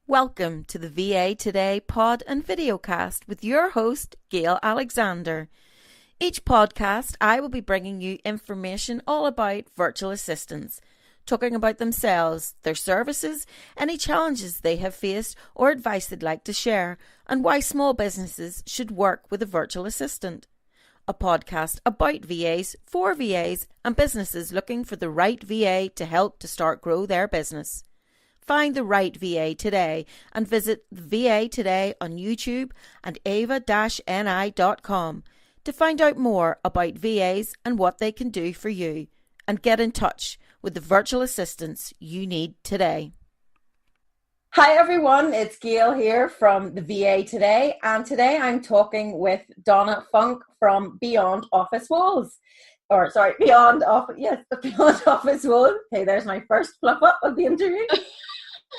Welcome to the VA Today pod and videocast with your host, Gail Alexander. Each podcast, I will be bringing you information all about virtual assistants, talking about themselves, their services, any challenges they have faced or advice they'd like to share, and why small businesses should work with a virtual assistant. A podcast about VAs, for VAs, and businesses looking for the right VA to help to start grow their business. Find the right VA today and visit the VA Today on YouTube and ava-ni.com to find out more about VAs and what they can do for you, and get in touch with the virtual assistants you need today. Hi everyone, it's Gail here from the VA Today, and today I'm talking with Donna Funk from Beyond Office Walls. Beyond Office Walls. Okay, there's my first fluff up of the interview.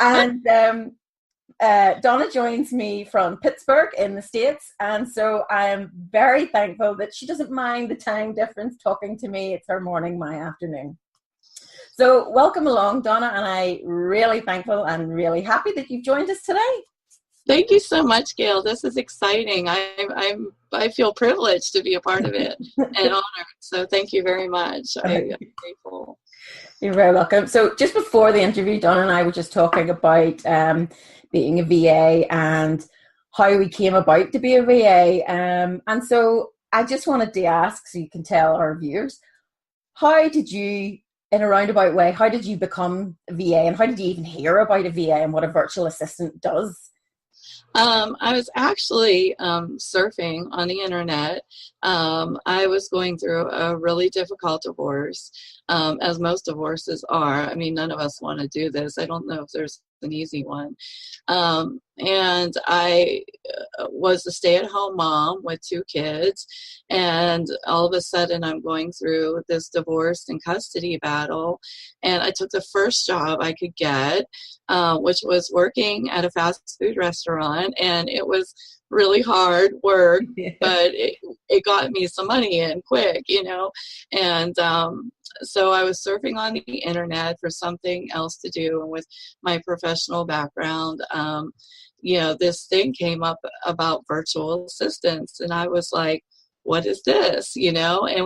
And Donna joins me from Pittsburgh in the States, and so I am very thankful that she doesn't mind the time difference talking to me. It's her morning, my afternoon. So welcome along, Donna, and I'm really thankful and really happy that you've joined us today. Thank you so much, Gail. This is exciting. I feel privileged to be a part of it and honored. So thank you very much. I'm grateful. You're very welcome. So just before the interview, Donna and I were just talking about being a VA and how we came about to be a VA. And so I just wanted to ask, so you can tell our viewers, how did you, in a roundabout way, how did you become a VA, and how did you even hear about a VA and what a virtual assistant does? I was actually surfing on the internet. I was going through a really difficult divorce, as most divorces are. I mean, none of us want to do this. I don't know if there's an easy one. And I was a stay-at-home mom with 2 kids, and all of a sudden I'm going through this divorce and custody battle, and I took the first job I could get, which was working at a fast food restaurant, and it was really hard work, but it got me some money in quick, and so I was surfing on the internet for something else to do, and with my professional background, this thing came up about virtual assistants, and I was like, what is this, and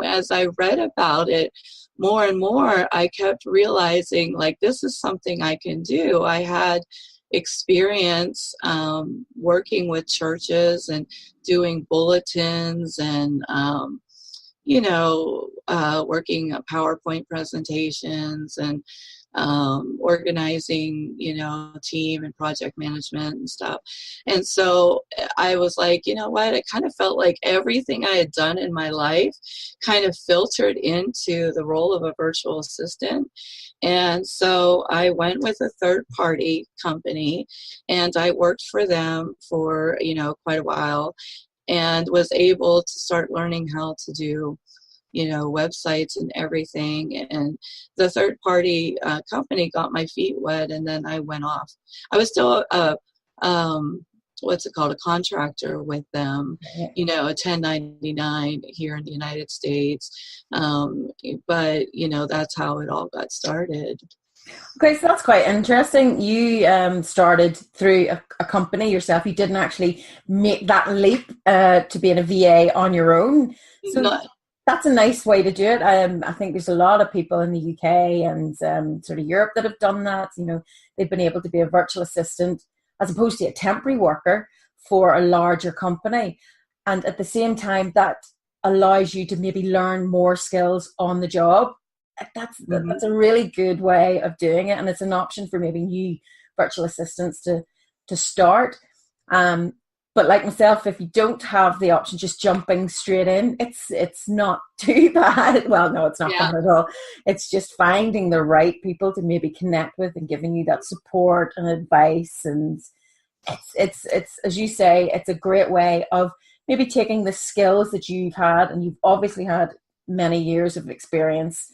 as I read about it more and more, I kept realizing, like, this is something I can do. I had experience working with churches and doing bulletins and working PowerPoint presentations and organizing, team and project management and stuff. And so I was like, you know what? It kind of felt like everything I had done in my life kind of filtered into the role of a virtual assistant. And so I went with a third-party company, and I worked for them for, quite a while, and was able to start learning how to do, websites and everything. And the third-party company got my feet wet, and then I went off. I was still a contractor with them, a 1099 here in the United States. But, that's how it all got started. Okay, so that's quite interesting. You started through a company yourself. You didn't actually make that leap to being a VA on your own. So that's a nice way to do it. I think there's a lot of people in the UK and sort of Europe that have done that. They've been able to be a virtual assistant as opposed to a temporary worker for a larger company. And at the same time, that allows you to maybe learn more skills on the job. That's a really good way of doing it. And it's an option for maybe new virtual assistants to start. But like myself, if you don't have the option, just jumping straight in, it's not too bad. Well, no, it's not bad at all. It's just finding the right people to maybe connect with and giving you that support and advice. And it's as you say, it's a great way of maybe taking the skills that you've had, and you've obviously had many years of experience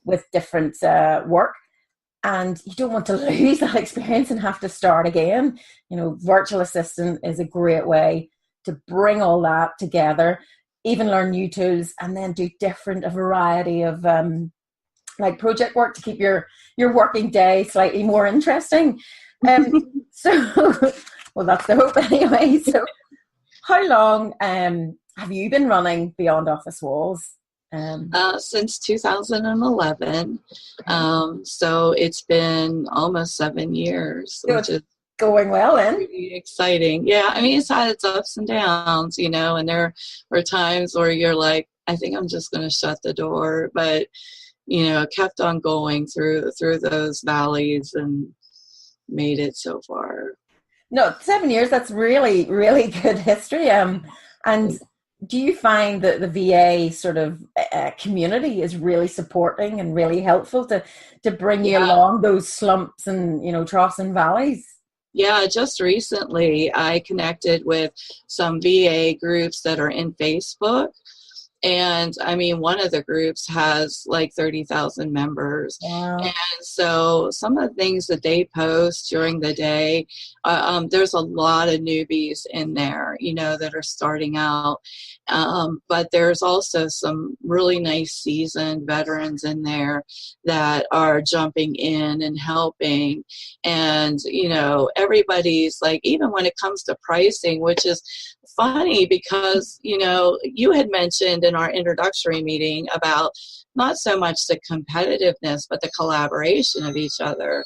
with different work. And you don't want to lose that experience and have to start again. Virtual assistant is a great way to bring all that together, even learn new tools, and then do a variety of like project work to keep your working day slightly more interesting. So, well, that's the hope anyway. So, how long have you been running Beyond Office Walls? Since 2011. So it's been almost 7 years, which is going well then. Pretty exciting. Yeah, I mean, it's had its ups and downs, and there were times where you're like, I think I'm just going to shut the door, but kept on going through those valleys and made it so far. No, 7 years, that's really, really good history. And do you find that the VA sort of community is really supporting and really helpful to bring you along those slumps and, troughs and valleys? Yeah, just recently I connected with some VA groups that are in Facebook. And I mean, one of the groups has like 30,000 members. Wow. And so some of the things that they post during the day, there's a lot of newbies in there, that are starting out. But there's also some really nice seasoned veterans in there that are jumping in and helping. And, everybody's like, even when it comes to pricing, which is funny because, you had mentioned in our introductory meeting about not so much the competitiveness, but the collaboration of each other.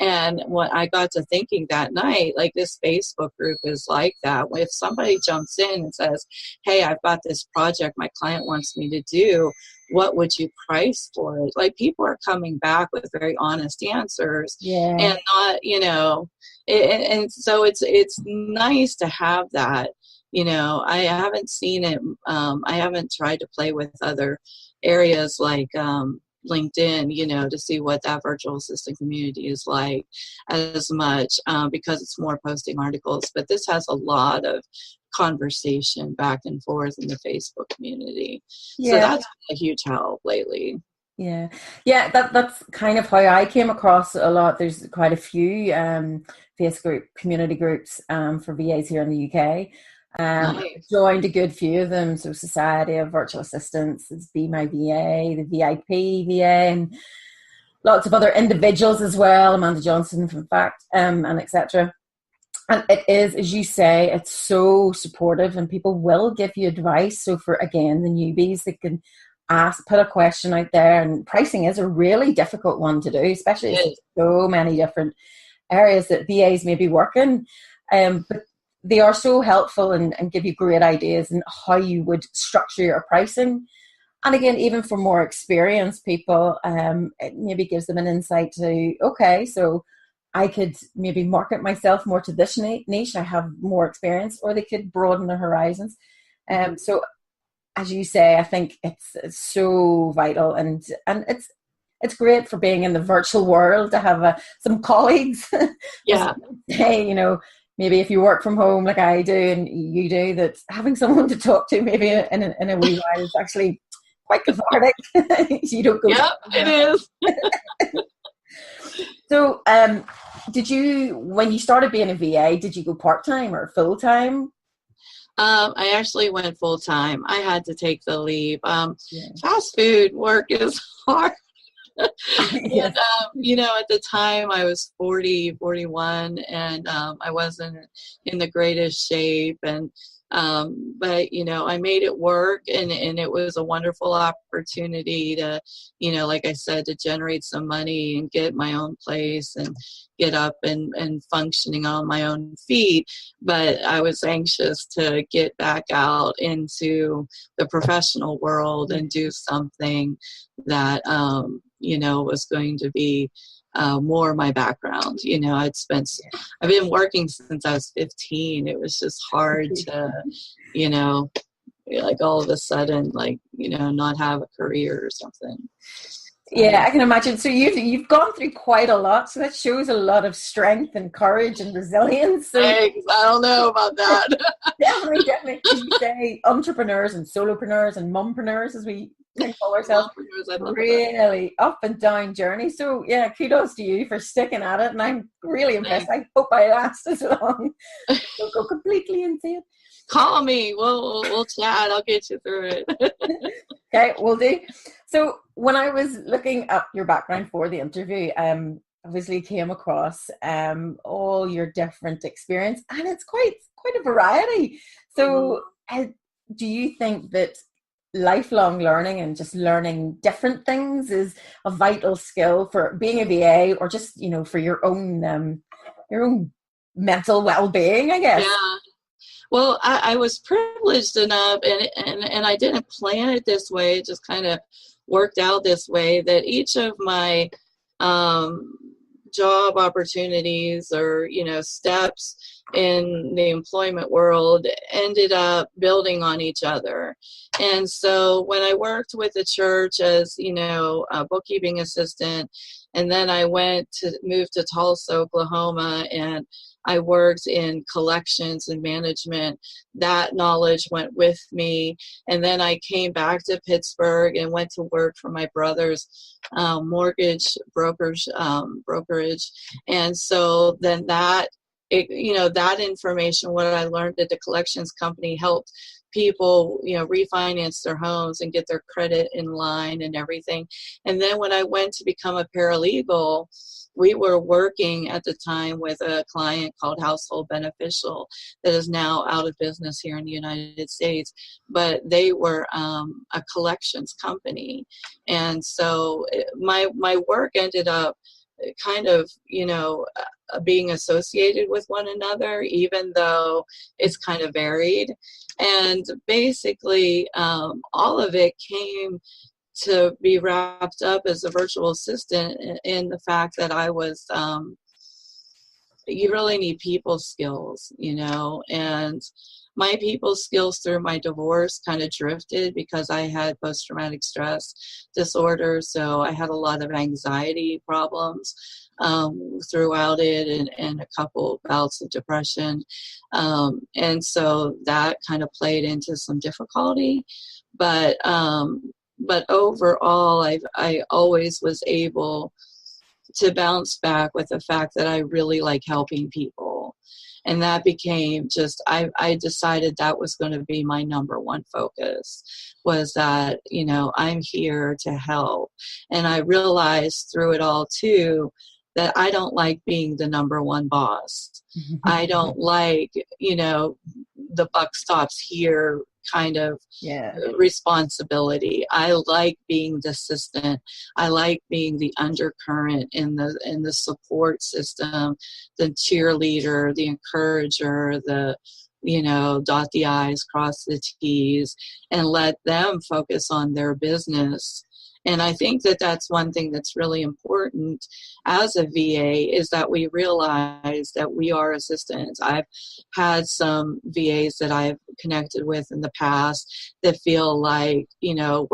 And when I got to thinking that night, like this Facebook group is like that. If somebody jumps in and says, hey, I've got this project my client wants me to do, what would you price for it? Like people are coming back with very honest answers. Yeah. And not, and so it's nice to have that. I haven't seen it. I haven't tried to play with other areas like LinkedIn, to see what that virtual assistant community is like as much because it's more posting articles. But this has a lot of conversation back and forth in the Facebook community. Yeah. So that's a huge help lately. Yeah. That's kind of how I came across a lot. There's quite a few Facebook community groups for VAs here in the UK. Nice. Joined a good few of them. So Society of Virtual Assistants, it's Be My VA, the VIP VA, and lots of other individuals as well, Amanda Johnson from Fact, and etc. And it is, as you say, it's so supportive and people will give you advice. So for, again, the newbies, they can ask, put a question out there, and pricing is a really difficult one to do, especially in so many different areas that VAs may be working. But they are so helpful and give you great ideas on how you would structure your pricing. And again, even for more experienced people, it maybe gives them an insight to, okay, so I could maybe market myself more to this niche. I have more experience, or they could broaden their horizons. So as you say, I think it's so vital, and it's great for being in the virtual world to have some colleagues. Yeah. Hey, maybe if you work from home like I do and you do, that having someone to talk to maybe in a wee while is actually quite cathartic. You don't go. Yep, it is. So, did you, when you started being a VA, did you go part-time or full-time? I actually went full-time. I had to take the leave. Fast food work is hard. Yes. And, at the time I was 41 and I wasn't in the greatest shape, and but I made it work, and it was a wonderful opportunity to, like I said, to generate some money and get my own place and get up and functioning on my own feet. But I was anxious to get back out into the professional world and do something that was going to be more my background. I've been working since I was 15. It was just hard to, like all of a sudden, like, not have a career or something. Yeah, I can imagine. So you've gone through quite a lot. So that shows a lot of strength and courage and resilience. So thanks. I don't know about that. Definitely. As you say, entrepreneurs and solopreneurs and mompreneurs, as we call ourselves, really up and down journey. So yeah, kudos to you for sticking at it, and I'm really impressed. I hope I last as long. Don't go completely insane. Call me. We'll chat. I'll get you through it. Okay, will do. So when I was looking up your background for the interview, obviously came across all your different experience, and it's quite a variety. So, do you think that lifelong learning and just learning different things is a vital skill for being a VA, or just for your own mental well-being, I guess? Yeah. Well, I was privileged enough, and I didn't plan it this way. It just kind of worked out this way, that each of my job opportunities or steps in the employment world ended up building on each other. And so when I worked with the church as a bookkeeping assistant, and then I moved to Tulsa, Oklahoma, and I worked in collections and management. That knowledge went with me. And then I came back to Pittsburgh and went to work for my brother's mortgage brokerage. And so then that information, what I learned at the collections company, helped people, refinance their homes and get their credit in line and everything. And then when I went to become a paralegal, we were working at the time with a client called Household Beneficial that is now out of business here in the United States, but they were a collections company. And so my work ended up kind of, being associated with one another, even though it's kind of varied. And basically, all of it came to be wrapped up as a virtual assistant in the fact that I was, you really need people skills, and my people skills through my divorce kind of drifted because I had post-traumatic stress disorder. So I had a lot of anxiety problems throughout it, and a couple bouts of depression. And so that kind of played into some difficulty. But overall, I always was able to bounce back with the fact that I really like helping people. And that became I decided that was going to be my number one focus, was that, I'm here to help. And I realized through it all too, that I don't like being the number one boss. I don't like, the buck stops here kind of responsibility. I like being the assistant. I like being the undercurrent in the support system, the cheerleader, the encourager, the dot the I's, cross the T's, and let them focus on their business. And I think that that's one thing that's really important as a VA, is that we realize that we are assistants. I've had some VAs that I've connected with in the past that feel like, my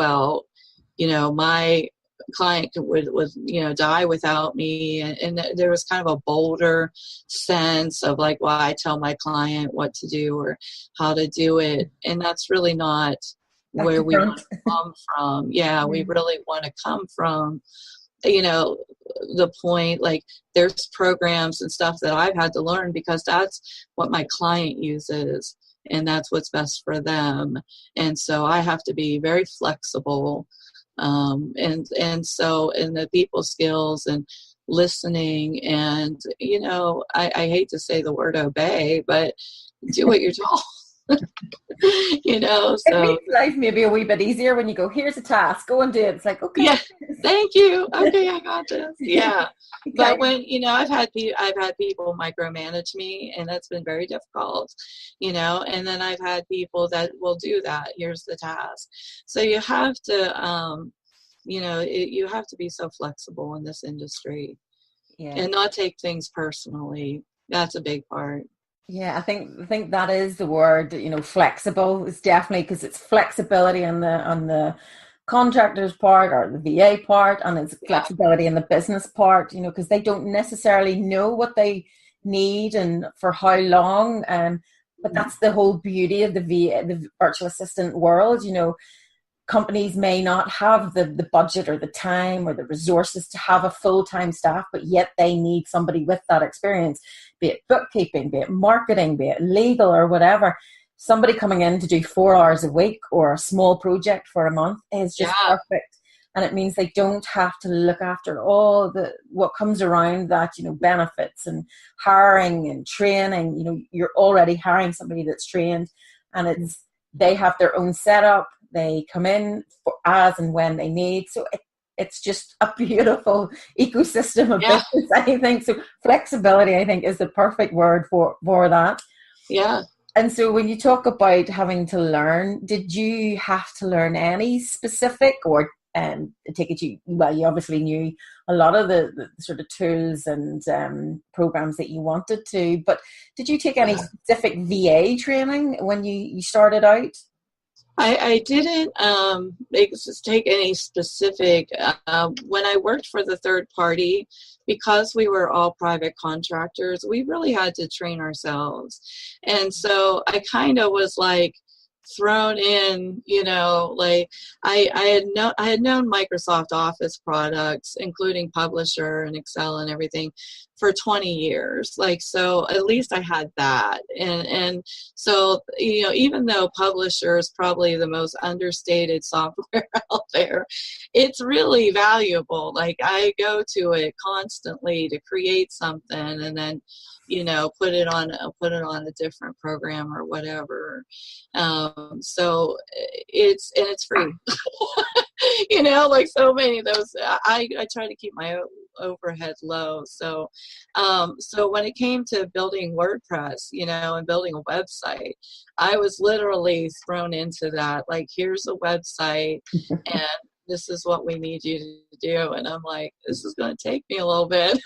client would die without me. And there was kind of a bolder sense of like, well, I tell my client what to do or how to do it. And that's really not where we want to come from. Yeah, we really want to come from, the point, like there's programs and stuff that I've had to learn because that's what my client uses and that's what's best for them. And so I have to be very flexible. And so in the people skills and listening and, I hate to say the word obey, but do what you're told. So it makes life maybe a wee bit easier when you go, here's a task, go and do it. It's like, okay, yeah, thank you, okay, I got this. Yeah. Okay. But when I've had people micromanage me, and that's been very difficult, and then I've had people that will do that. Here's the task. So you have to you have to be so flexible in this industry, and not take things personally. That's a big part. Yeah, I think that is the word, flexible is definitely, because it's flexibility on the contractor's part or the VA part, and it's flexibility in the business part, because they don't necessarily know what they need and for how long. But that's the whole beauty of the VA, the virtual assistant world. Companies may not have the budget or the time or the resources to have a full-time staff, but yet they need somebody with that experience, be it bookkeeping, be it marketing, be it legal or whatever. Somebody coming in to do 4 hours a week or a small project for a month is just perfect. and it means they don't have to look after all the what comes around that, benefits and hiring and training. You're already hiring somebody that's trained, and they have their own setup. They come in for as and when they need. So it's just a beautiful ecosystem of business, I think. So flexibility, I think, is the perfect word for that. Yeah. And so when you talk about having to learn, did you have to learn any specific, or take it you obviously knew a lot of the sort of tools and programs that you wanted to, but did you take any specific VA training when you started out? I didn't take any specific. When I worked for the third party, because we were all private contractors, we really had to train ourselves. And so I kind of was like thrown in, like I had known Microsoft Office products, including Publisher and Excel and everything, for 20 years. Like, so at least I had that. And so, even though Publisher is probably the most understated software out there, it's really valuable. Like, I go to it constantly to create something and then, put it on a different program or whatever. So it's free. Like so many of those, I try to keep my overhead low. So when it came to building WordPress, and building a website, I was literally thrown into that. Like, here's a website and this is what we need you to do. And I'm like, this is going to take me a little bit.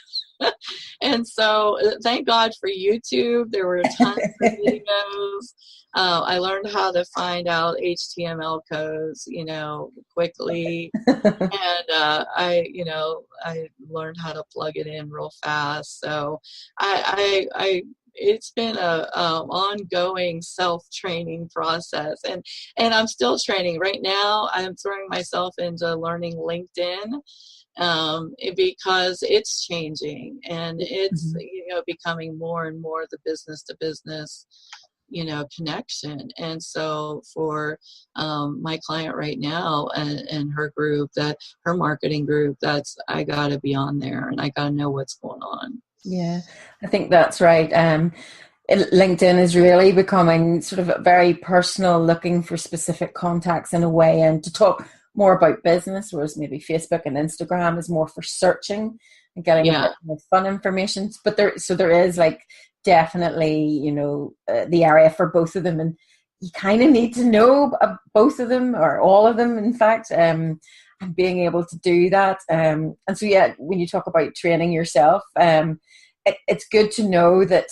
And so thank God for YouTube. There were tons of videos. I learned how to find out HTML codes, quickly. And I learned how to plug it in real fast. So it's been a ongoing self-training process, and I'm still training. Right now I'm throwing myself into learning LinkedIn because it's changing, and it's becoming more and more the business to business connection. And so for my client right now and her group, that her marketing group, I gotta be on there and I gotta know what's going on. Yeah, I think that's right. LinkedIn is really becoming sort of very personal, looking for specific contacts in a way, and to talk more about business, whereas maybe Facebook and Instagram is more for searching and getting a bit more fun information. But there is like definitely, the area for both of them, and you kind of need to know both of them, or all of them, in fact, and being able to do that. And so, when you talk about training yourself, it's good to know that,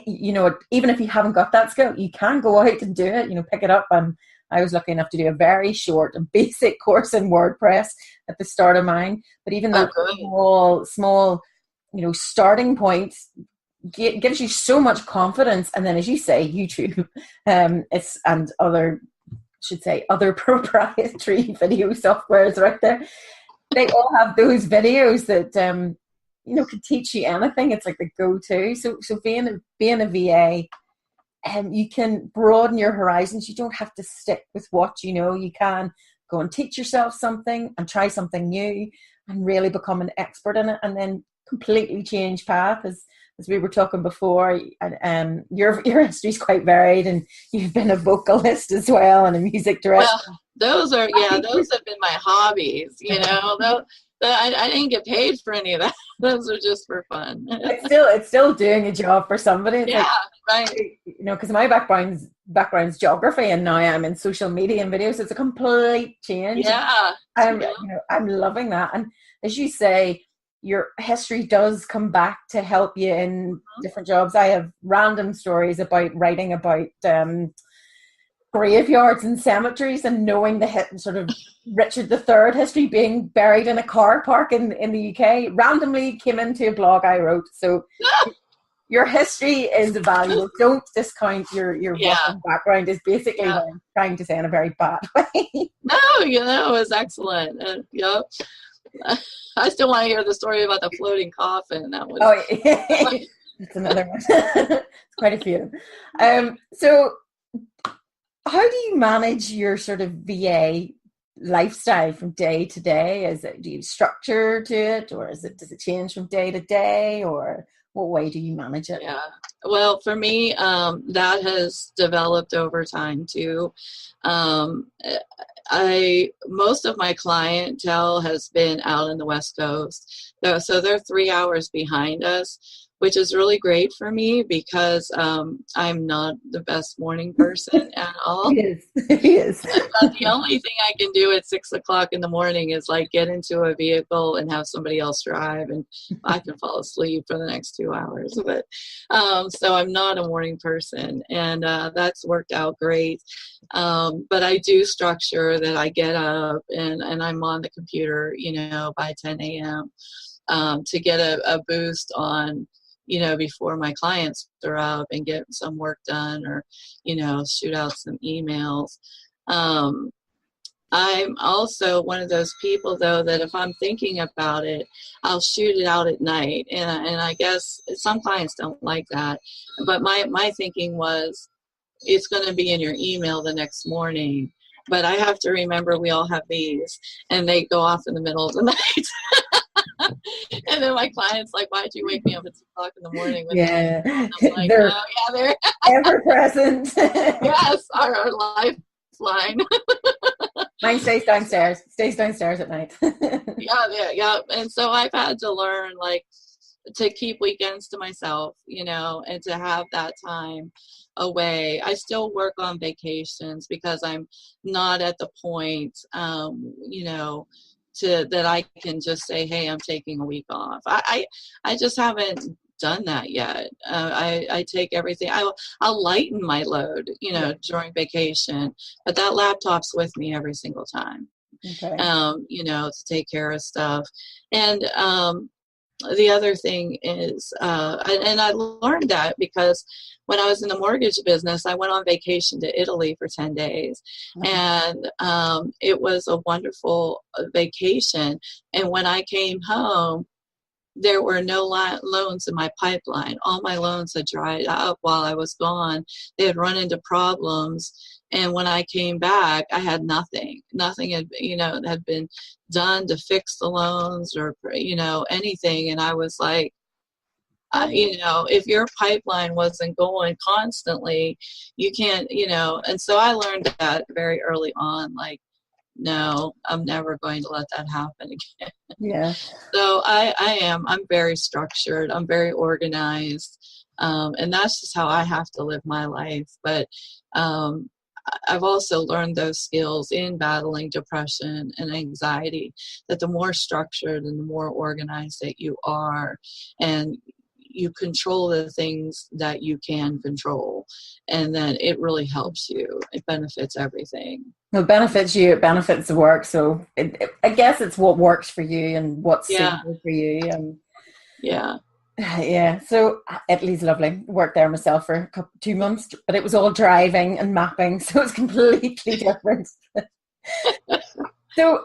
even if you haven't got that skill, you can go out and do it, pick it up. And I was lucky enough to do a very short and basic course in WordPress at the start of mine. But even that small, starting point gives you so much confidence. And then, as you say, YouTube, and other proprietary video softwares right there. They all have those videos that can teach you anything. It's like the go-to. So being a VA, you can broaden your horizons. You don't have to stick with what you know. You can go and teach yourself something and try something new and really become an expert in it, and then completely change path. As we were talking before, and your history is quite varied, and you've been a vocalist as well and a music director. Well, those have been my hobbies. I didn't get paid for any of that. Those are just for fun. It's still doing a job for somebody. It's right. Because my background's geography, and now I'm in social media and videos. It's a complete change. Yeah. I'm loving that. And as you say, your history does come back to help you in different jobs. I have random stories about writing about graveyards and cemeteries, and knowing the sort of Richard III history, being buried in a car park in the UK, randomly came into a blog I wrote. So your history is valuable. Don't discount your background, is basically what I'm trying to say in a very bad way. No, it's excellent. And, I still want to hear the story about the floating coffin. That was that's another one. It's quite a few. So how do you manage your sort of VA lifestyle from day to day? Do you have structure to it, or does it change from day to day, or what way do you manage it? Yeah. Well, for me, that has developed over time too. Um, Most of my clientele has been out in the West Coast, so they're 3 hours behind us, which is really great for me because I'm not the best morning person at all. He is. He is. But the only thing I can do at 6 o'clock in the morning is like get into a vehicle and have somebody else drive, and I can fall asleep for the next 2 hours. But so I'm not a morning person, and that's worked out great. But I do structure that I get up and I'm on the computer, by 10 a.m. To get a boost on, before my clients are up and get some work done or, shoot out some emails. I'm also one of those people, though, that if I'm thinking about it, I'll shoot it out at night. And I guess some clients don't like that. But my thinking was it's going to be in your email the next morning. But I have to remember we all have these, and they go off in the middle of the night. And then my client's like, why'd you wake me up at 2 o'clock in the morning? Yeah. I'm like, they're they're ever present. yes, our lifeline. Mine stays downstairs at night. Yeah. And so I've had to learn, to keep weekends to myself, and to have that time away. I still work on vacations because I'm not at the point, that I can just say, hey, I'm taking a week off. I just haven't done that yet. I take everything. I'll lighten my load, during vacation, but that laptop's with me every single time, Okay. to take care of stuff. And the other thing is, and I learned that because when I was in the mortgage business, I went on vacation to Italy for 10 days. And it was a wonderful vacation. And when I came home, there were no loans in my pipeline. All my loans had dried up while I was gone. They had run into problems. And when I came back, I had nothing. Nothing had been done to fix the loans or, anything. And I was like, if your pipeline wasn't going constantly, you can't, and so I learned that very early on, no, I'm never going to let that happen again. Yeah. So I'm very structured. I'm very organized. And that's just how I have to live my life. But I've also learned those skills in battling depression and anxiety, that the more structured and the more organized that you are, and you control the things that you can control, and then it really helps you. It benefits everything. Well, it benefits you, it benefits the work. So I guess it's what works for you and what's suitable for you. And yeah. So Italy's lovely. Worked there myself for 2 months, but it was all driving and mapping, so it's completely different. So,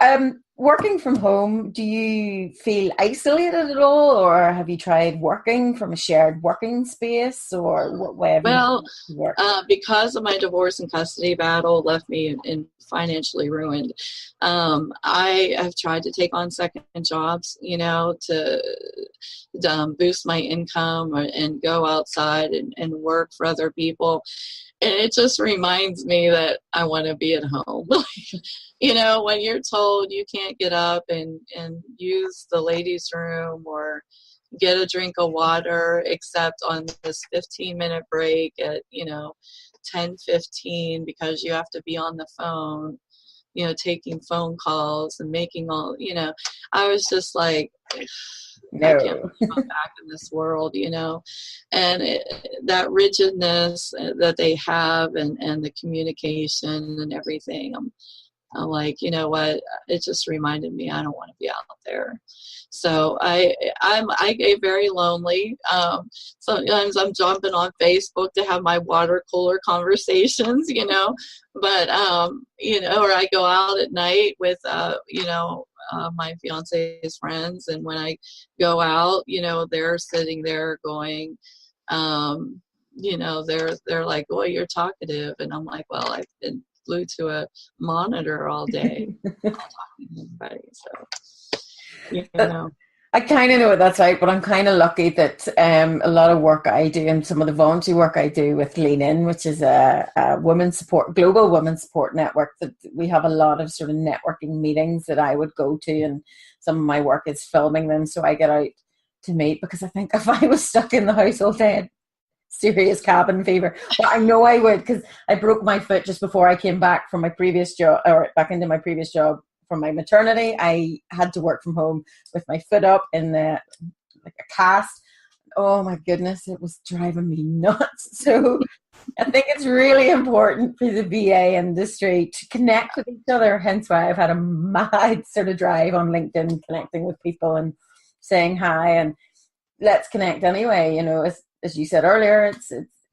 working from home, do you feel isolated at all, or have you tried working from a shared working space, or what way have you worked? Because of my divorce and custody battle left me in financially ruined, I have tried to take on second jobs, to boost my income and go outside and work for other people. And it just reminds me that I want to be at home. When you're told you can't get up and use the ladies' room or get a drink of water except on this 15-minute break at, 10:15 because you have to be on the phone, taking phone calls and making all, I was just like, no. I can't come back in this world, and that rigidness that they have and the communication and everything. I'm like, you know what? It just reminded me I don't want to be out there. So I get very lonely. Sometimes I'm jumping on Facebook to have my water cooler conversations, but or I go out at night with my fiance's friends, and when I go out, they're sitting there going, they're like, "Well, you're talkative," and I'm like, "Well, I've been glued to a monitor all day, not talking to anybody. So, you know. I kind of know what that's like, but I'm kind of lucky that a lot of work I do and some of the voluntary work I do with Lean In, which is a global women's support network, that we have a lot of sort of networking meetings that I would go to, and some of my work is filming them, so I get out to meet, because I think if I was stuck in the house all day, I'd serious cabin fever. But I know I would, because I broke my foot just before I came back from my previous job, or back into my previous job. From my maternity, I had to work from home with my foot up in like a cast. Oh my goodness, it was driving me nuts. So I think it's really important for the VA industry to connect with each other. Hence why I've had a mad sort of drive on LinkedIn, connecting with people and saying hi and let's connect anyway. You know, as you said earlier,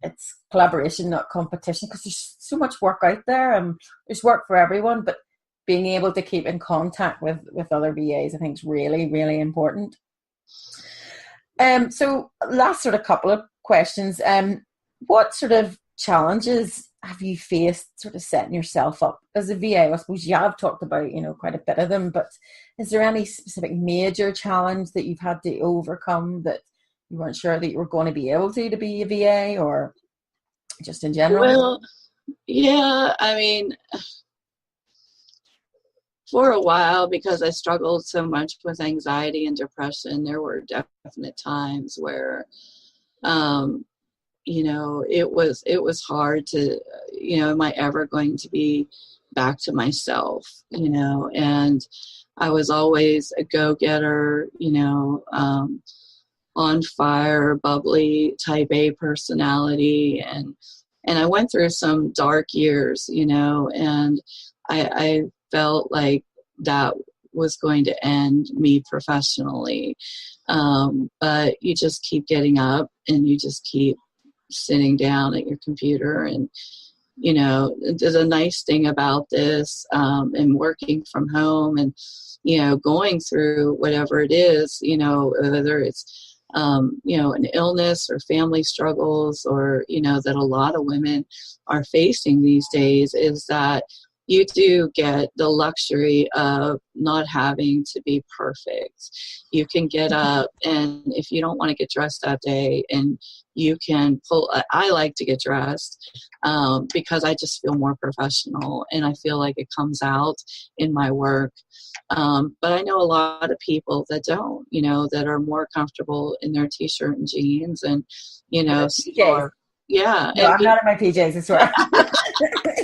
it's collaboration, not competition, because there's so much work out there, and there's work for everyone, but being able to keep in contact with other VAs, I think, is really, really important. So last sort of couple of questions. What sort of challenges have you faced sort of setting yourself up as a VA? I suppose you have talked about, quite a bit of them, but is there any specific major challenge that you've had to overcome that you weren't sure that you were going to be able to be a VA, or just in general? Well, yeah, I mean, for a while, because I struggled so much with anxiety and depression, there were definite times where, it was hard to, am I ever going to be back to myself, and I was always a go-getter, on fire, bubbly, type A personality. And I went through some dark years, and I felt like that was going to end me professionally. But you just keep getting up and you just keep sitting down at your computer. And, there's a nice thing about this, and working from home and, going through whatever it is, whether it's, an illness or family struggles, or, that a lot of women are facing these days, is that you do get the luxury of not having to be perfect. You can get up, and if you don't want to get dressed that day, and you can I like to get dressed because I just feel more professional, and I feel like it comes out in my work. But I know a lot of people that don't, that are more comfortable in their t-shirt and jeans, and, yeah. No, I'm not in my PJs, I swear.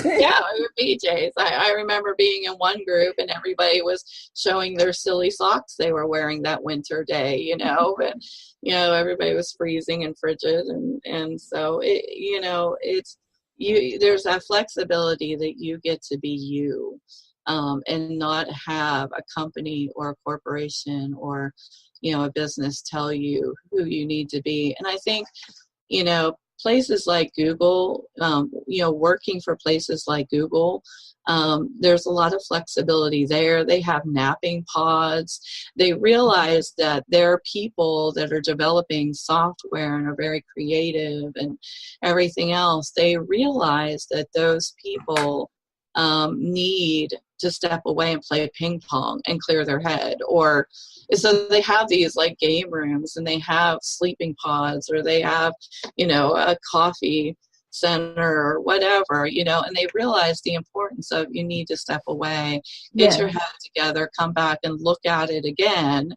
Yeah, PJs. I remember being in one group and everybody was showing their silly socks they were wearing that winter day, and, everybody was freezing and frigid. And so, there's that flexibility that you get to be you, and not have a company or a corporation or, a business tell you who you need to be. And I think, places like Google, working for places like Google, there's a lot of flexibility there. They have napping pods. They realize that there are people that are developing software and are very creative and everything else. They realize that those people need to step away and play ping pong and clear their head, or so they have these like game rooms, and they have sleeping pods, or they have a coffee center or whatever, and they realize the importance of, you need to step away, get your head together, come back and look at it again,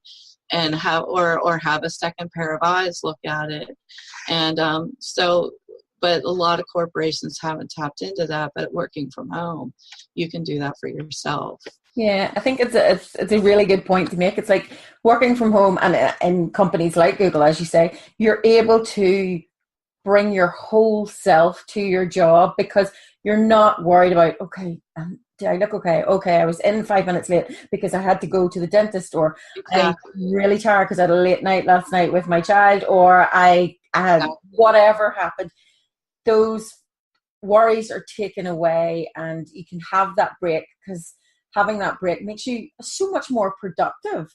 and have a second pair of eyes look at it. And but a lot of corporations haven't tapped into that. But working from home, you can do that for yourself. Yeah, I think it's a really good point to make. It's like working from home, and in companies like Google, as you say, you're able to bring your whole self to your job, because you're not worried about, okay, did I look okay? Okay, I was in 5 minutes late because I had to go to the dentist, or I'm really tired because I had a late night last night with my child, or I had whatever happened. Those worries are taken away, and you can have that break, because having that break makes you so much more productive.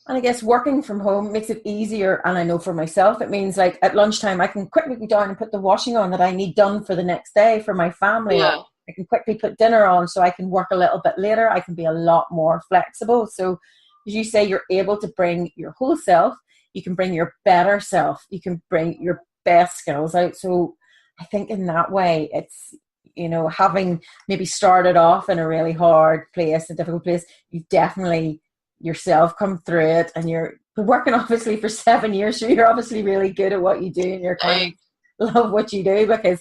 And I guess working from home makes it easier. And I know for myself, it means like at lunchtime, I can quickly go down and put the washing on that I need done for the next day for my family. Yeah. I can quickly put dinner on so I can work a little bit later. I can be a lot more flexible. So as you say, you're able to bring your whole self. You can bring your better self. You can bring your best skills out. So I think in that way, it's, you know, having maybe started off in a really hard place, a difficult place, you've definitely yourself come through it, and you're working obviously for 7 years, so you're obviously really good at what you do, and you're kind of love what you do, because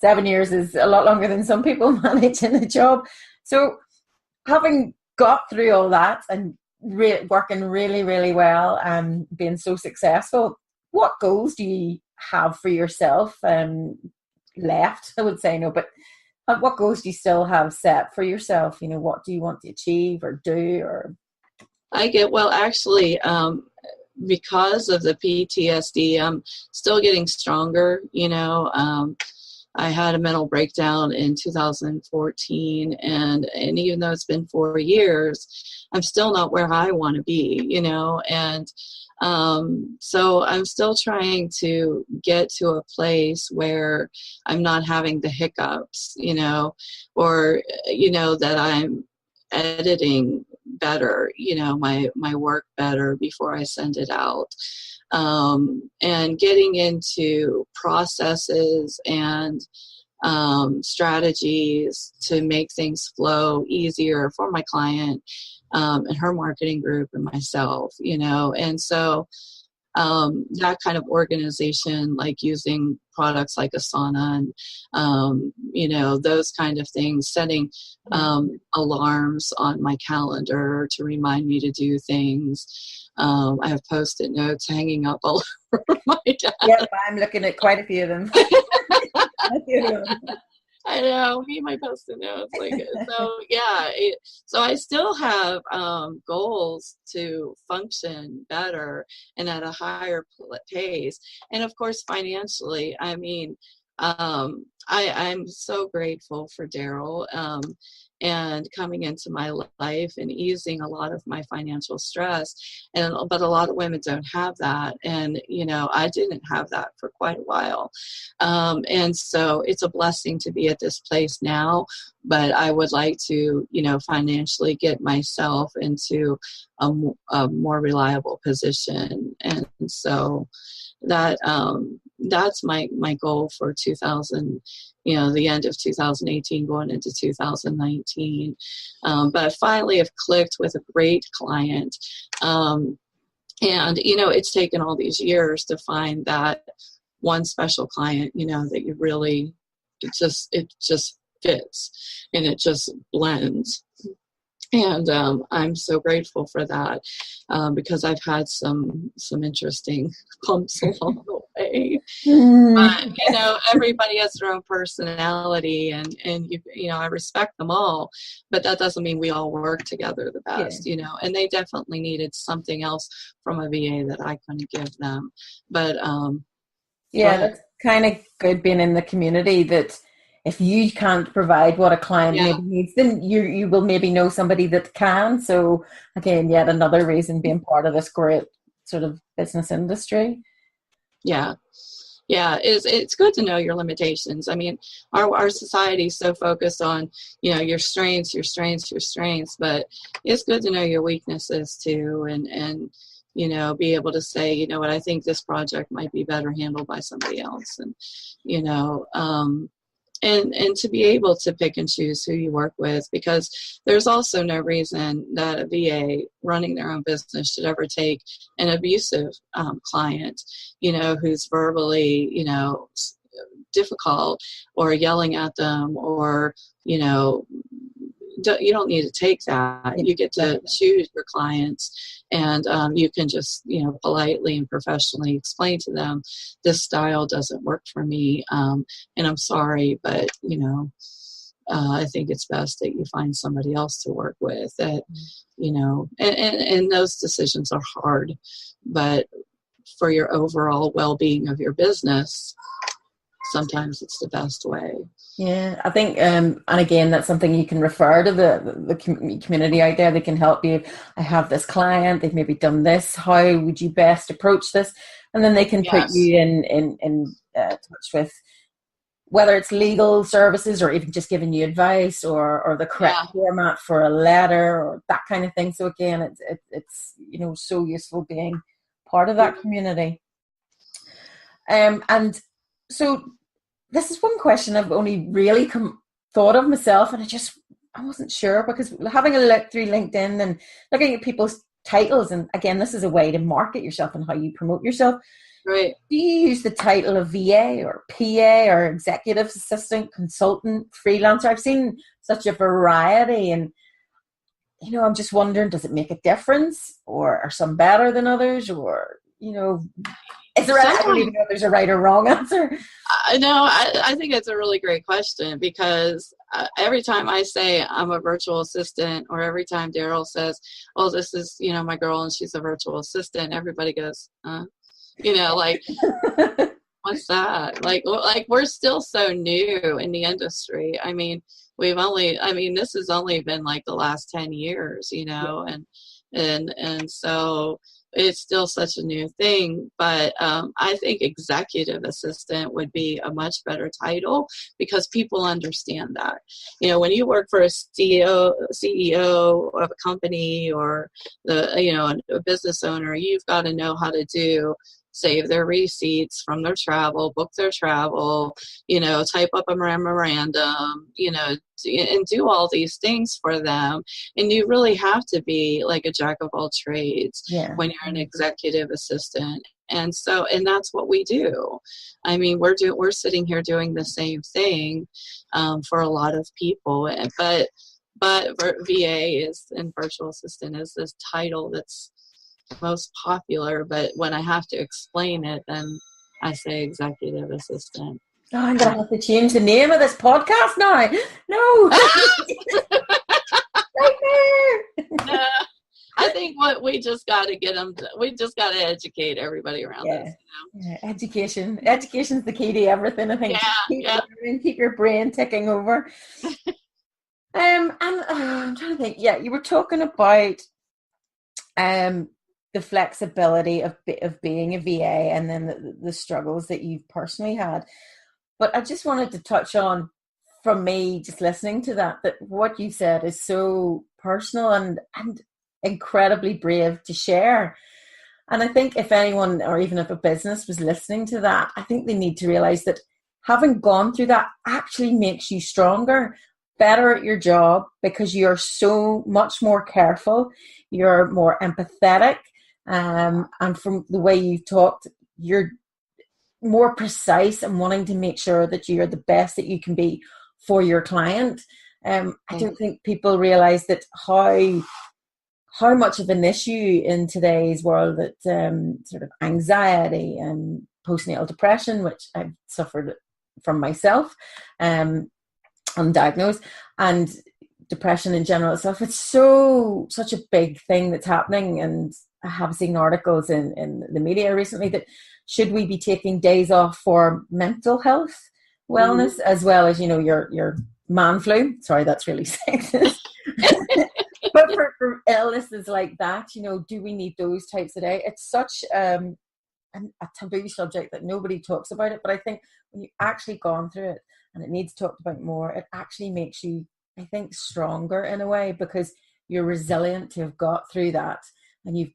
7 years is a lot longer than some people manage in a job. So having got through all that and working really, really well and being so successful, what goals do you have for yourself left? I would say no, but what goals do you still have set for yourself? You know, what do you want to achieve or do? Or actually, because of the PTSD, I'm still getting stronger. You know, I had a mental breakdown in 2014, and even though it's been 4 years, I'm still not where I want to be, you know, and so I'm still trying to get to a place where I'm not having the hiccups, you know, or, you know, that I'm editing better, you know, my work better before I send it out. And getting into processes and strategies to make things flow easier for my client and her marketing group and myself, you know. And so that kind of organization, like using products like Asana and, you know, those kind of things, setting alarms on my calendar to remind me to do things. I have Post-it notes hanging up all over my desk. Yep, I'm looking at quite a few of them. I know, me and my Post-it notes. Like, so yeah, so I still have goals to function better and at a higher pace, and of course financially. I mean, I'm so grateful for Daryl and coming into my life and easing a lot of my financial stress. But a lot of women don't have that. And, you know, I didn't have that for quite a while. And so it's a blessing to be at this place now, but I would like to, you know, financially get myself into a more reliable position. And so that's my goal for 2000, you know, the end of 2018 going into 2019. But I finally have clicked with a great client. And, you know, it's taken all these years to find that one special client, you know, that you really, it just fits and it just blends. And I'm so grateful for that because I've had some interesting bumps along the way. But, you know, everybody has their own personality, and you know, I respect them all, but that doesn't mean we all work together the best, you know. And they definitely needed something else from a VA that I couldn't give them. But that's kind of good being in the community, that if you can't provide what a client maybe needs, then you will maybe know somebody that can. So again, yet another reason being part of this great sort of business industry. Yeah. It's good to know your limitations. I mean, our society is so focused on, you know, your strengths, but it's good to know your weaknesses too. And, you know, be able to say, you know what, I think this project might be better handled by somebody else. And, you know, and to be able to pick and choose who you work with, because there's also no reason that a VA running their own business should ever take an abusive client, you know, who's verbally, you know, difficult or yelling at them, or, you know, you don't need to take that. You get to choose your clients, and you can just, you know, politely and professionally explain to them, this style doesn't work for me, and I'm sorry, but, you know, I think it's best that you find somebody else to work with. That, you know, and those decisions are hard, but for your overall well-being of your business, sometimes it's the best way. Yeah, I think, and again, that's something you can refer to the community out there. They can help you. I have this client, they've maybe done this. How would you best approach this? And then they can put you in touch with whether it's legal services or even just giving you advice or the correct format for a letter or that kind of thing. So again, it's so useful being part of that community. And so this is one question I've only really thought of myself, and I wasn't sure, because having a look through LinkedIn and looking at people's titles, and again, this is a way to market yourself and how you promote yourself. Right. Do you use the title of VA or PA or executive assistant, consultant, freelancer? I've seen such a variety, and I'm just wondering, does it make a difference, or are some better than others, or is there? I don't even know if there's a right or wrong answer. I think it's a really great question, because every time I say I'm a virtual assistant, or every time Daryl says, "Oh, this is my girl and she's a virtual assistant," everybody goes, "Huh?" Like, what's that? Like we're still so new in the industry. I mean, this has only been like the last 10 years, and so it's still such a new thing. But I think executive assistant would be a much better title, because people understand that. When you work for a CEO of a company, or a business owner, you've got to know how to save their receipts from their travel, book their travel, type up a memorandum, and do all these things for them. And you really have to be like a jack of all trades when you're an executive assistant. And that's what we do. I mean, we're sitting here doing the same thing for a lot of people, but VA and virtual assistant is this title that's most popular. But when I have to explain it, then I say executive assistant. Oh, I'm gonna have to change the name of this podcast now. No. I think we just got to educate everybody around this. Yeah, education's the key to everything, I think. Keep your brain ticking over. And I'm trying to think. Yeah, you were talking about the flexibility of being a VA, and then the struggles that you've personally had. But I just wanted to touch on, from me, just listening to that what you said is so personal and incredibly brave to share. And I think if anyone, or even if a business was listening to that, I think they need to realize that having gone through that actually makes you stronger, better at your job, because you're so much more careful, you're more empathetic, and from the way you've talked, you're more precise and wanting to make sure that you're the best that you can be for your client. I don't think people realize that how much of an issue in today's world that sort of anxiety and postnatal depression, which I've suffered from myself, undiagnosed, and depression in general itself. It's such a big thing that's happening, and I have seen articles in the media recently that should we be taking days off for mental health wellness, as well as your man flu. Sorry, that's really sexist. But for illnesses like that, do we need those types of days? It's such a taboo subject that nobody talks about it. But I think when you've actually gone through it, and it needs talked about more, it actually makes you, I think, stronger in a way, because you're resilient to have got through that, and you've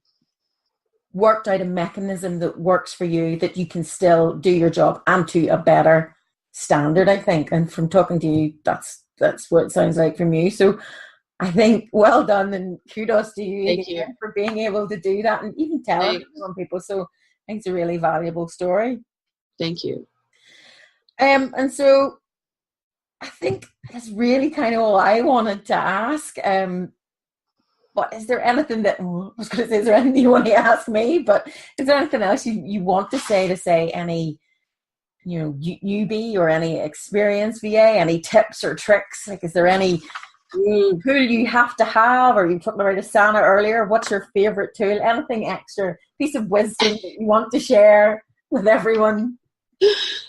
worked out a mechanism that works for you, that you can still do your job and to a better standard, I think. And from talking to you, that's what it sounds like from you. So I think well done, and kudos to you, Thank you for being able to do that and even telling some people. So I think it's a really valuable story. Thank you. And so I think that's really kind of all I wanted to ask. But is there anything that, I was going to say, is there anything you want to ask me? But is there anything else you want to say any, newbie or any experienced VA, any tips or tricks? Like, is there any tool you have to have, or you talked about Asana earlier? What's your favorite tool? Anything extra, piece of wisdom that you want to share with everyone?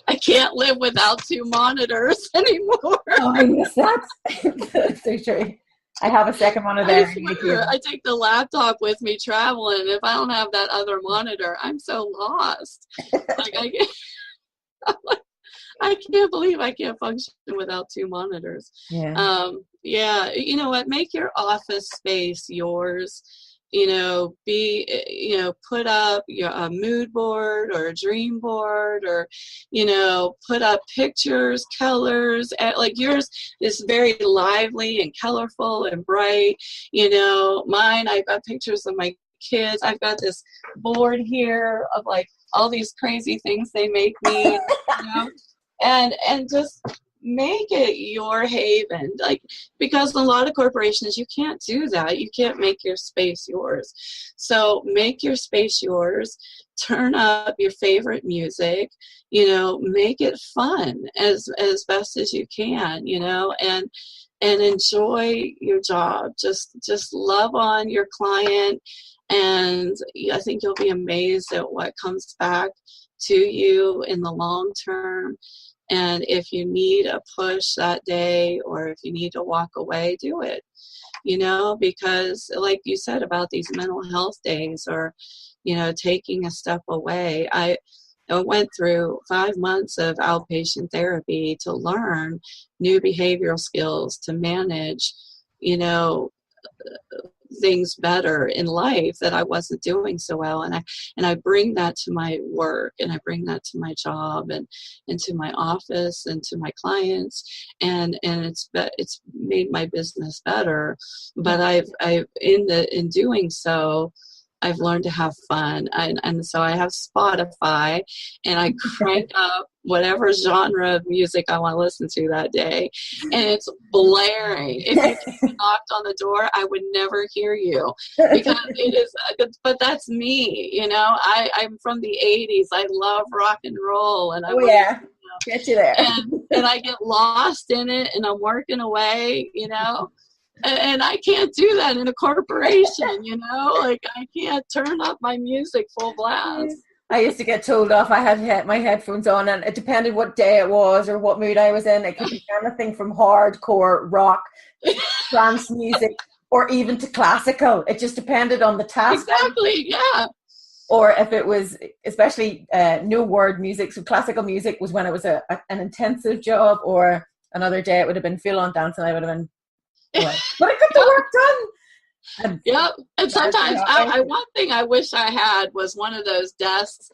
I can't live without 2 monitors anymore. Oh, I miss that. That's so true. I have a second monitor there. I take the laptop with me traveling. If I don't have that other monitor, I'm so lost. I can't believe I can't function without 2 monitors. Yeah. Yeah, you know what? Make your office space yours. You know, put up a mood board or a dream board, or, put up pictures, colors. Like yours is very lively and colorful and bright. Mine, I've got pictures of my kids. I've got this board here of like all these crazy things they make me, and just make it your haven, like, because a lot of corporations, you can't do that. You can't make your space yours. So make your space yours. Turn up your favorite music, make it fun as best as you can, and enjoy your job. Just love on your client, and I think you'll be amazed at what comes back to you in the long term. And if you need a push that day, or if you need to walk away, do it, because like you said about these mental health days, or, taking a step away. I went through 5 months of outpatient therapy to learn new behavioral skills to manage, things better in life that I wasn't doing so well, and I bring that to my work, and I bring that to my job, and to my office, and to my clients, and it's made my business better. But I've in doing so, I've learned to have fun, and so I have Spotify, and I crank up whatever genre of music I want to listen to that day, and it's blaring. If you knocked on the door, I would never hear you, because it is. But that's me, I'm from the '80s. I love rock and roll, and get you there, and I get lost in it, and I'm working away, And I can't do that in a corporation, like I can't turn up my music full blast. I used to get told off. I had my headphones on, and it depended what day it was or what mood I was in. It could be anything from hardcore rock, trance music, or even to classical. It just depended on the task. Exactly, yeah. Or if it was, especially no word music. So classical music was when it was an intensive job, or another day it would have been full on dancing. I would have been, but I got the work done. Yep. And sometimes one thing I wish I had was one of those desks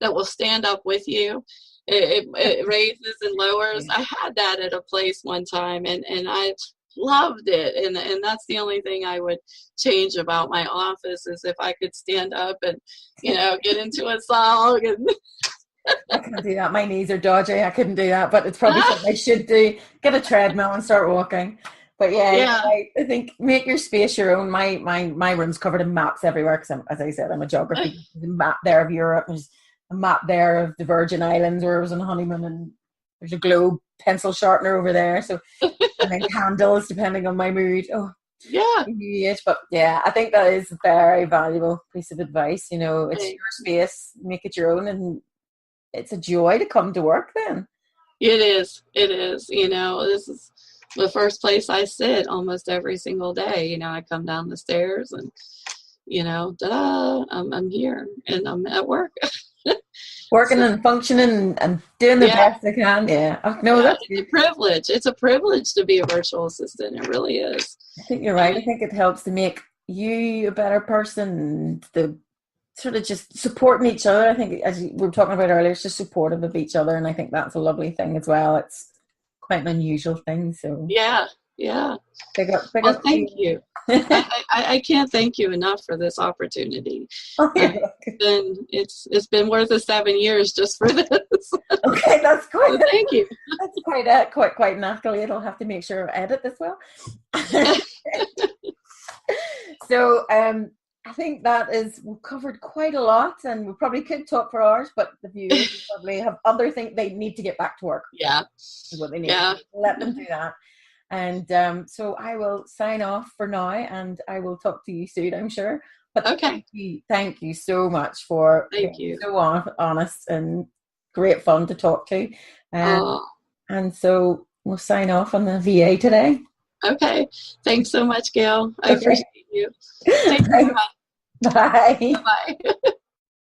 that will stand up with you. It raises and lowers. I had that at a place one time, and I loved it. And that's the only thing I would change about my office, is if I could stand up and, get into a song. And I can't do that. My knees are dodgy. I couldn't do that, but it's probably something I should do. Get a treadmill and start walking. But I think make your space your own. My room's covered in maps everywhere, because as I said, I'm a geography. There's a map there of Europe. There's a map there of the Virgin Islands where I was on honeymoon, and there's a globe pencil sharpener over there. So, and then candles depending on my mood. Oh, yeah. But I think that is a very valuable piece of advice. It's your space. Make it your own, and it's a joy to come to work. Then it is. This is the first place I sit almost every single day. I come down the stairs, and I'm here, and I'm at work. Working and functioning and doing the best I can. That's a privilege. It's a privilege to be a virtual assistant. It really is. I think you're right. I think it helps to make you a better person. The sort of just supporting each other. I think, as we were talking about earlier, it's just supportive of each other, and I think that's a lovely thing as well. It's quite an unusual thing. So yeah. Big up thank you. I can't thank you enough for this opportunity. It's been worth the 7 years just for this. Okay, that's good. So thank you. That's quite an accolade. I'll have to make sure I edit this well. So I think we've covered quite a lot, and we probably could talk for hours, but the viewers probably have other things. They need to get back to work. Yeah. Is what they need. Yeah. Let them do that. And so I will sign off for now, and I will talk to you soon, I'm sure. But okay. Thank you so much for being so honest and great fun to talk to. And so we'll sign off on the VA today. Okay. Thanks so much, Gail. I appreciate you. Take care. Bye. Bye.